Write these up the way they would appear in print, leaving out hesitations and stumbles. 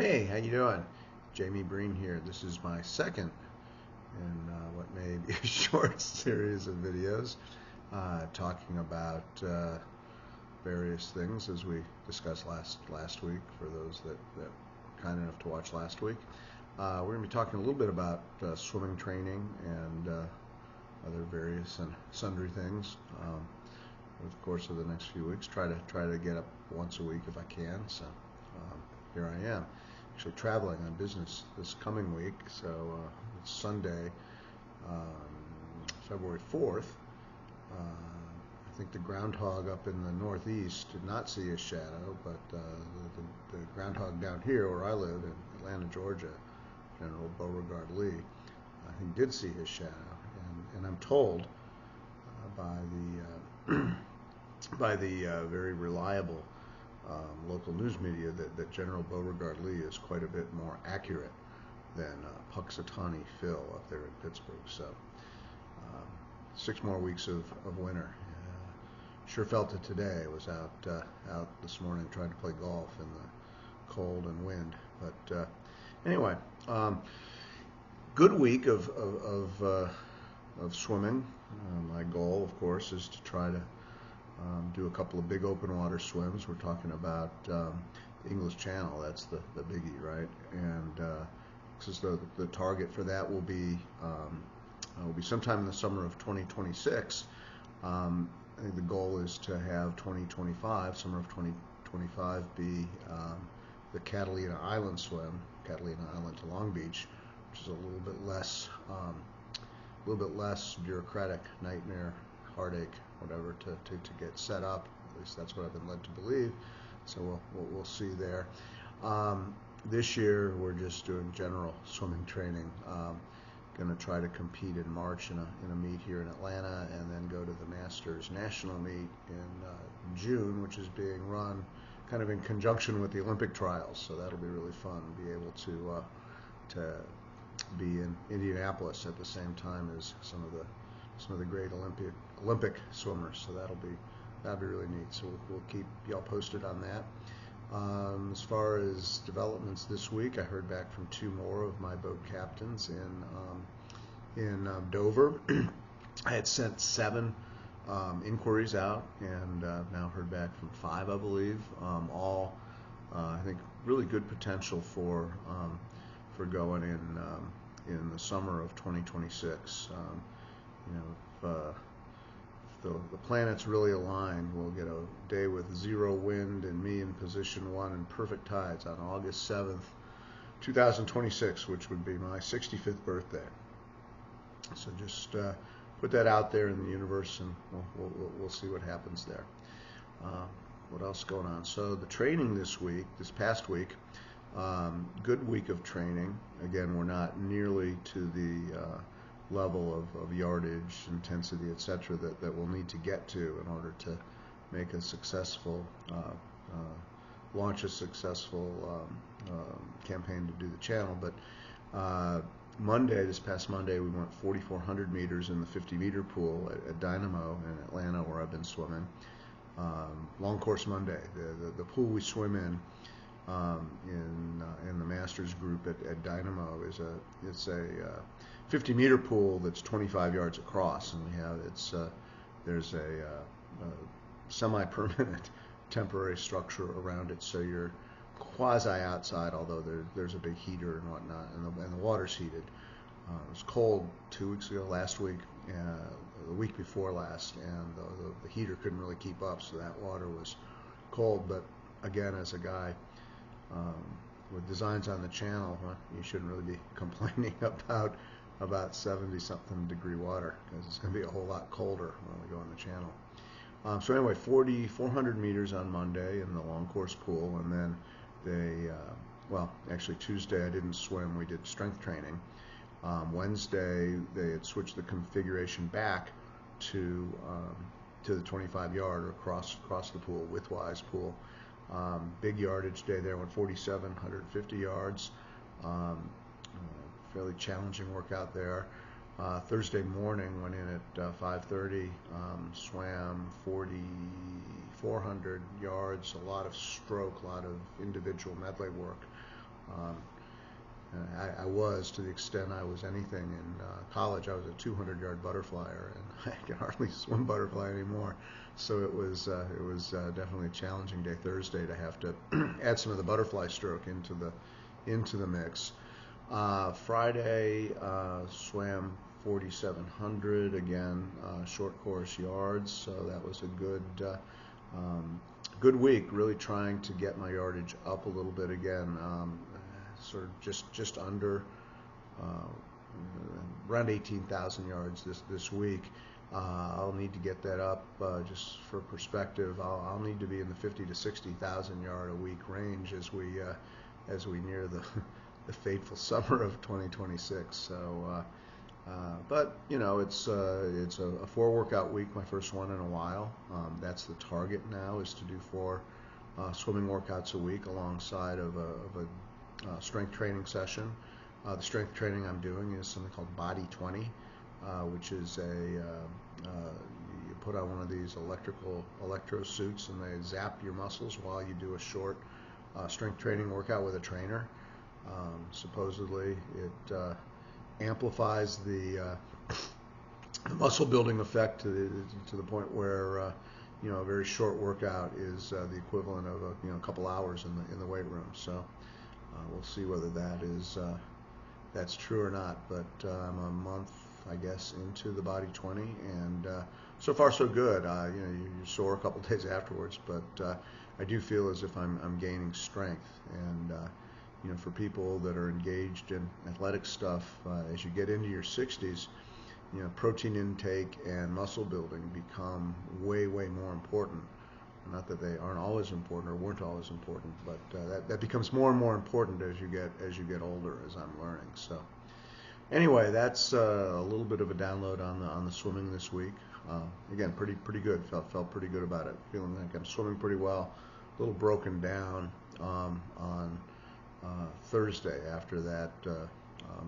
Hey, how you doing? Jamie Breen here. This is my second in what may be a short series of videos talking about various things as we discussed last week. For those that were kind enough to watch last week, we're going to be talking a little bit about swimming training and other various and sundry things. Over the course of the next few weeks, try to get up once a week if I can. So here I am, actually traveling on business this coming week. So it's Sunday, February 4th. I think the groundhog up in the Northeast did not see his shadow, but the groundhog down here where I live in Atlanta, Georgia, General Beauregard Lee, he did see his shadow, and I'm told by the by the very reliable local news media that General Beauregard Lee is quite a bit more accurate than Puxatawny Phil up there in Pittsburgh. So 6 more weeks of winter. Sure felt it today. I was out this morning trying to play golf in the cold and wind. But anyway, good week of swimming. My goal, of course, is to try to do a couple of big open water swims. We're talking about the English Channel. That's the biggie, right? And this is the target for that will be sometime in the summer of 2026. I think the goal is to have 2025, summer of 2025, be the Catalina Island swim, Catalina Island to Long Beach, which is a little bit less bureaucratic, nightmare, heartache, whatever, to get set up. At least that's what I've been led to believe. So we'll see there. This year we're just doing general swimming training. Going to try to compete in March in a meet here in Atlanta, and then go to the Masters National meet in June, which is being run kind of in conjunction with the Olympic trials. So that'll be really fun. Be able to be in Indianapolis at the same time as some of the great Olympic swimmers. So that'll be really neat. So we'll keep y'all posted on that. As far as developments this week, I heard back from 2 more of my boat captains in Dover. I had sent 7 inquiries out, and now heard back from 5, I believe. All I think really good potential for going in the summer of 2026. If the planets really align, we'll get a day with 0 wind and me in position 1 and perfect tides on August 7th, 2026, which would be my 65th birthday. So just put that out there in the universe, and we'll see what happens there. What else going on? So the training this past week, good week of training. Again, we're not nearly to the level of yardage, intensity, etc. that we'll need to get to in order to make a successful launch a successful campaign to do the channel. But this past Monday, we went 4,400 meters in the 50-meter pool at Dynamo in Atlanta, where I've been swimming. Long course Monday. The pool we swim in the Masters group at Dynamo it's a 50-meter pool that's 25 yards across, and there's a semi-permanent temporary structure around it, so you're quasi outside, although there's a big heater and whatnot, and the water's heated. It was cold 2 weeks ago, last week, the week before last, and the heater couldn't really keep up, so that water was cold. But again, as a guy with designs on the channel, you shouldn't really be complaining about 70-something degree water, because it's going to be a whole lot colder when we go in the channel. So anyway, 4,400 meters on Monday in the long course pool, and then actually Tuesday I didn't swim, we did strength training. Wednesday they had switched the configuration back to the 25-yard or across the pool, widthwise pool. Big yardage day there, went 4,750 yards. Fairly challenging workout there. Thursday morning went in at 5:30, swam 4,400 yards, a lot of stroke, a lot of individual medley work. Um, I was, to the extent I was anything in college, I was a 200-yard butterflyer, and I can hardly swim butterfly anymore. So it was definitely a challenging day Thursday to have to add some of the butterfly stroke into the mix. Friday swam 4,700 again, short course yards. So that was a good week. Really trying to get my yardage up a little bit again. Sort of just under around 18,000 yards this week. I'll need to get that up just for perspective. I'll need to be in the 50 to 60,000 yard a week range as we near the fateful summer of 2026. So, but you know, it's a 4 workout week, my first one in a while. That's the target now, is to do 4 swimming workouts a week alongside of a strength training session. The strength training I'm doing is something called Body 20, which is you put on one of these electro suits and they zap your muscles while you do a short strength training workout with a trainer. Supposedly it amplifies the muscle building effect to the point where a very short workout is the equivalent of a couple hours in the weight room. So we'll see whether that's true or not. But I'm a month, I guess, into the Body 20, and so far so good. You're sore a couple days afterwards, but I do feel as if I'm gaining strength. And for people that are engaged in athletic stuff, as you get into your 60s, protein intake and muscle building become way more important. Not that they aren't always important or weren't always important, but that becomes more and more important as you get older, as I'm learning. So anyway, that's a little bit of a download on the swimming this week. Again, pretty good. Felt pretty good about it. Feeling like I'm swimming pretty well. A little broken down on Thursday after that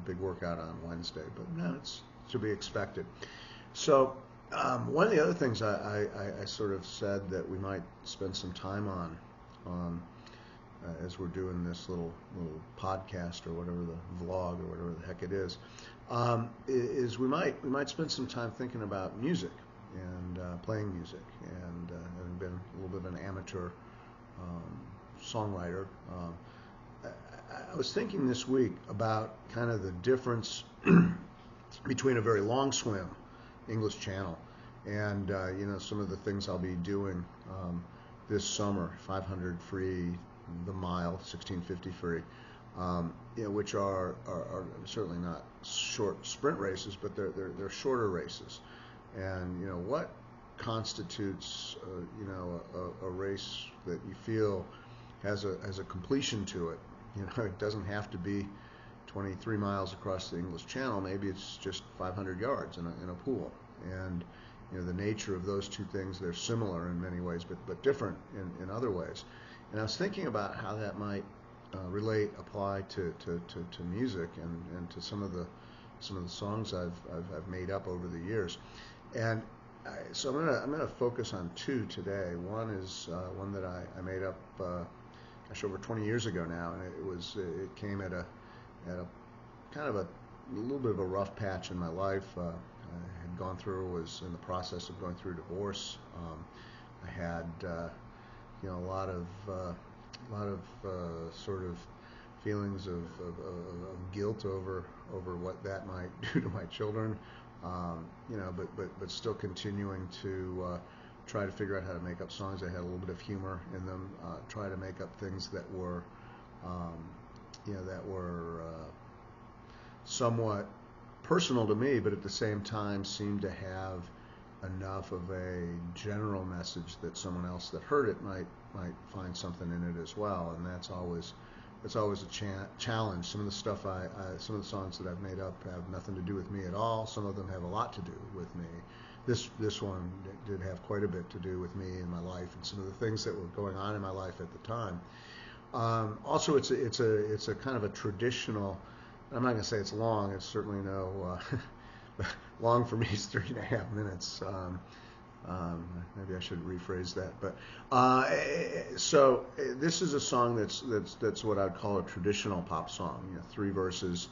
big workout on Wednesday, but no, it's to be expected. So. One of the other things I sort of said that we might spend some time on as we're doing this little podcast or whatever, the vlog or whatever the heck it is we might spend some time thinking about music and playing music, and having been a little bit of an amateur songwriter. I was thinking this week about kind of the difference between a very long swim, English Channel, and some of the things I'll be doing this summer, 500 free, the mile, 1650 free, which are certainly not short sprint races, but they're shorter races. And what constitutes a race that you feel has a completion to it? It doesn't have to be 23 miles across the English Channel. Maybe it's just 500 yards in a pool. And the nature of those two things, they're similar in many ways, but different in other ways. And I was thinking about how that might apply to music and to some of the songs I've made up over the years. And so I'm gonna focus on 2 today. One is one that I made up over 20 years ago now, and it came at a kind of a little bit of a rough patch in my life. I had was in the process of going through a divorce. I had a lot of sort of feelings of guilt over what that might do to my children. But still continuing to try to figure out how to make up songs that had a little bit of humor in them. Try to make up things that were somewhat personal to me, but at the same time seemed to have enough of a general message that someone else that heard it might find something in it as well. And that's always a challenge. Some of the stuff some of the songs that I've made up have nothing to do with me at all. Some of them have a lot to do with me. This one did have quite a bit to do with me and my life and some of the things that were going on in my life at the time. Also, it's a kind of a traditional. I'm not going to say it's long. It's certainly no long for me. It's 3.5 minutes. Maybe I should rephrase that. But this is a song that's what I'd call a traditional pop song. 3 verses,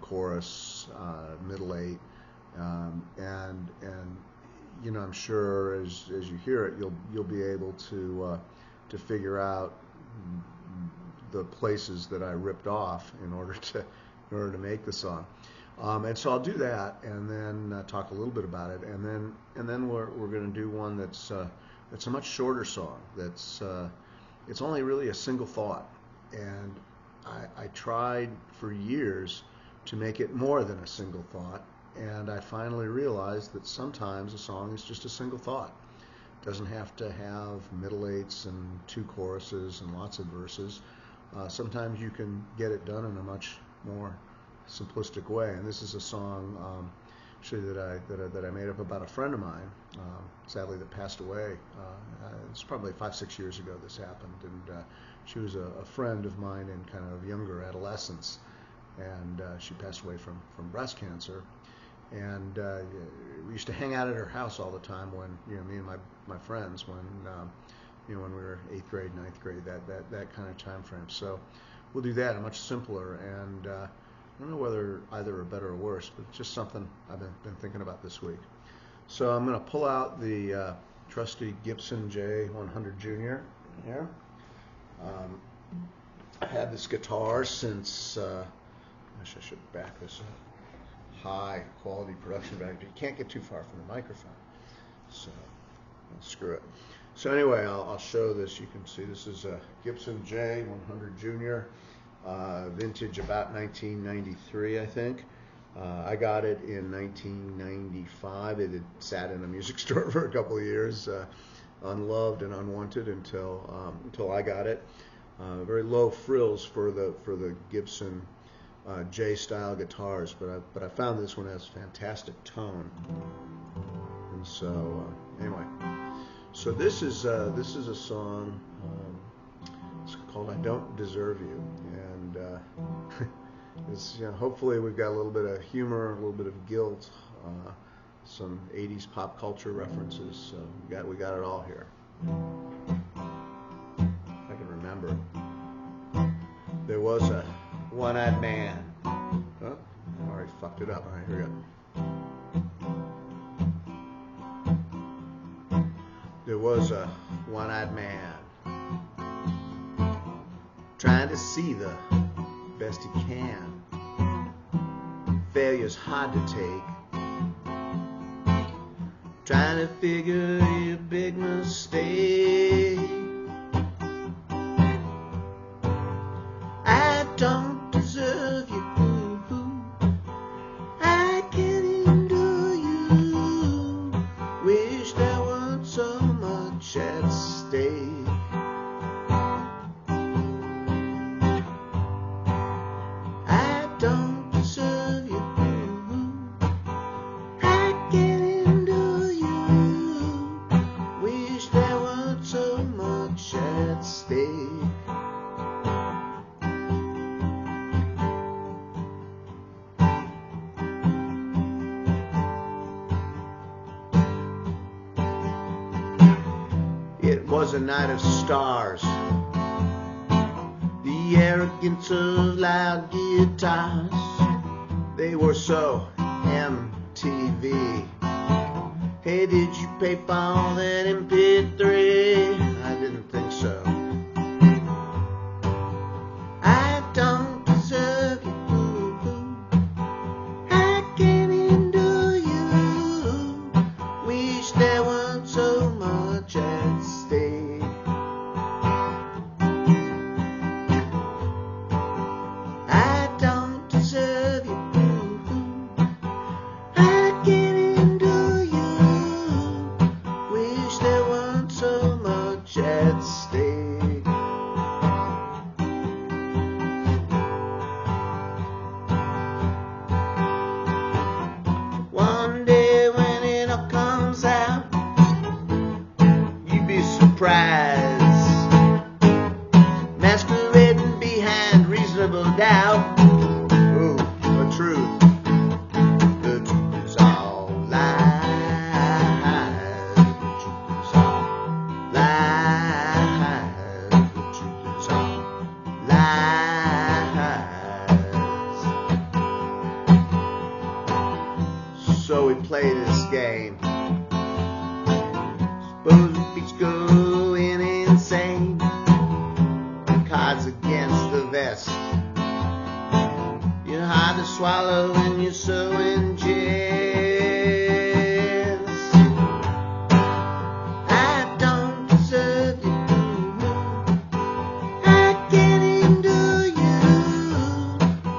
chorus, middle 8, and I'm sure as you hear it, you'll be able to figure out the places that I ripped off in order to make the song. And so I'll do that, and then talk a little bit about it, and then we're going to do one that's a much shorter song. It's only really a single thought, and I tried for years to make it more than a single thought, and I finally realized that sometimes a song is just a single thought. It doesn't have to have middle 8s and 2 choruses and lots of verses. Sometimes you can get it done in a much more simplistic way, and this is a song actually that I made up about a friend of mine, sadly, that passed away. It's probably 5-6 years ago this happened, and she was a friend of mine in kind of younger adolescence, and she passed away from breast cancer. And we used to hang out at her house all the time when me and my friends when we were 8th grade, 9th grade, that kind of time frame. So we'll do that, much simpler, and I don't know whether either are better or worse, but it's just something I've been thinking about this week. So I'm going to pull out the trusty Gibson J100 Junior here. I've had this guitar since, I should back this up. High quality production back. You can't get too far from the microphone, so screw it. So anyway, I'll show this. You can see this is a Gibson J100 Junior. Vintage about 1993, I think. I got it in 1995. It had sat in a music store for a couple of years, unloved and unwanted until I got it. Very low frills for the Gibson J-style guitars, but I found this one has fantastic tone. And so anyway, so this is a song. It's called "I Don't Deserve You," and it's, hopefully we've got a little bit of humor, a little bit of guilt, some 80s pop culture references. So we got it all here. If I can remember, there was a one-eyed man. Oh, I already fucked it up. All right, here we go. There was a one-eyed man trying to see the best he can. Failure's hard to take. Trying to figure your big mistake. I don't deserve you. I can't endure you. Wish there weren't so much at stake. It was a night of stars, the arrogance of loud guitars. They were so MTV. Hey, did you pay for all that MP3? I didn't think so. I don't deserve you. I can't endure you. Wish there weren't so much at stake. I don't deserve you. I can't endure you. Wish there weren't so much at stake. One day when it all comes out, you'd be surprised, masquerading behind reasonable doubt. Oh, the truth is all lies. play this game. Suppose the beach going insane. Cards against the vest. You're hard to swallow when you're so in jest. I don't deserve you. I can't even do you.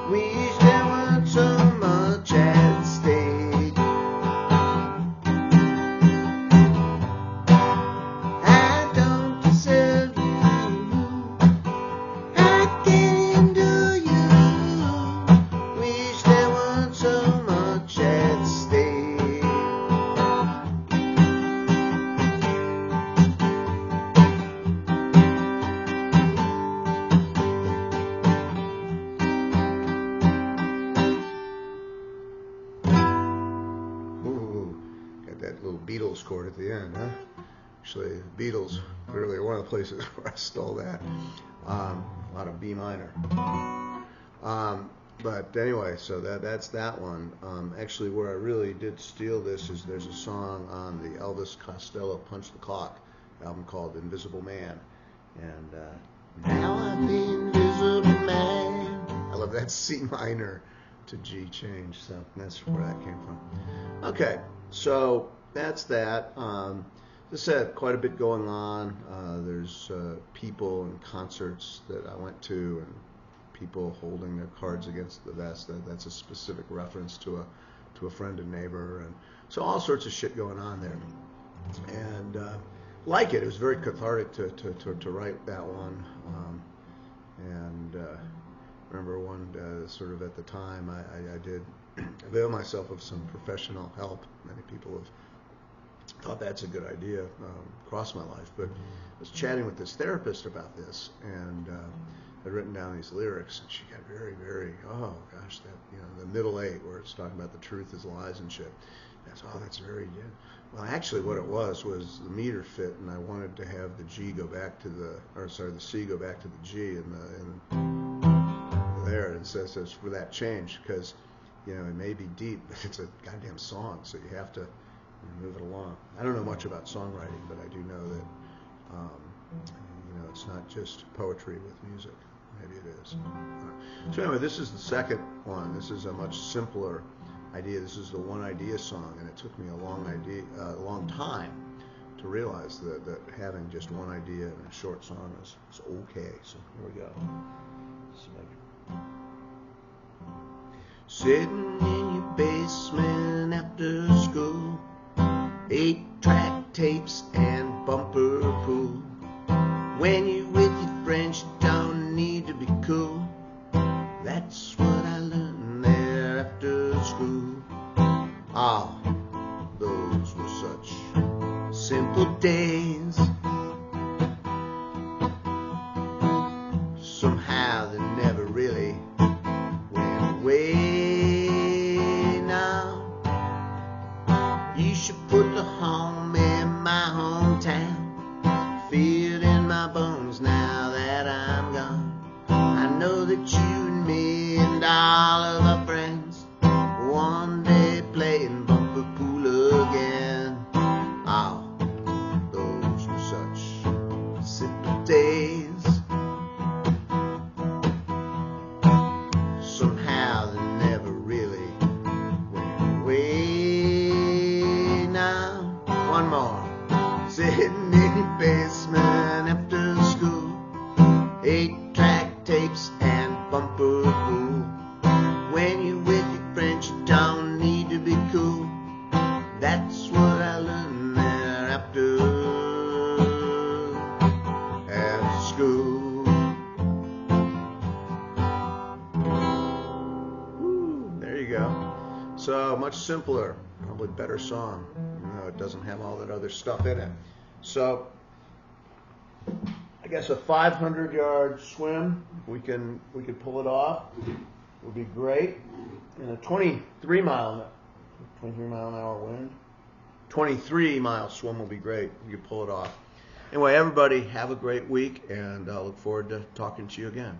Wish there weren't so much at stake. I don't deserve you. I can't even do you. Wish there weren't so much at stake. Ooh, got that little Beatles chord at the end, huh? Actually, the Beatles really one of the places where I stole that. A lot of B minor. But anyway, so that's that one. Actually, where I really did steal this is there's a song on the Elvis Costello Punch the Clock album called Invisible Man. And now I'm the invisible man. I love that C minor to G change, so that's where that came from. Okay, so that's that. As I said, quite a bit going on. There's people and concerts that I went to, and people holding their cards against the vest. That's a specific reference to a friend and neighbor, and so all sorts of shit going on there. And like it was very cathartic to write that one. Remember one sort of at the time I did avail myself of some professional help. Many people have thought that's a good idea across my life, but I was chatting with this therapist about this, and I'd written down these lyrics, and she got very, very, oh gosh, that, the middle eight where it's talking about the truth is lies and shit. That's, oh, that's very good. Well, actually what it was the meter fit, and I wanted to have the G go back to the C go back to the G, and there it says it's for that change, because, it may be deep, but it's a goddamn song, so you have to move it along. I don't know much about songwriting, but I do know that, it's not just poetry with music. Maybe it is. So anyway, this is the second one. This is a much simpler idea. This is the one idea song, and it took me a long time to realize that having just one idea in a short song is okay. So here we go. Sitting in your basement after school, 8-track tapes and bumper pool. When you're with your friends, you don't need to be cool. That's what I learned there after school. Ah, those were such simple days. Somehow they never really went away. Now you should put the home in my hometown. Feel it in my bones now that I'm gone. I know that you and me and all of our friends one day playing bumper pool again. Oh, those were such simple days. Somehow they never really went away. Now, one more. Sitting in the basement after school, 8-track tapes and bumper pool. When you're with your friends, you don't need to be cool. That's what I learned there after school. Woo, there you go. So much simpler, probably better song. It doesn't have all that other stuff in it. So I guess a 500-yard swim, we can pull it off, would be great. And a 23 mile an hour wind, 23-mile swim will be great. You can pull it off. Anyway, everybody have a great week, and I look forward to talking to you again.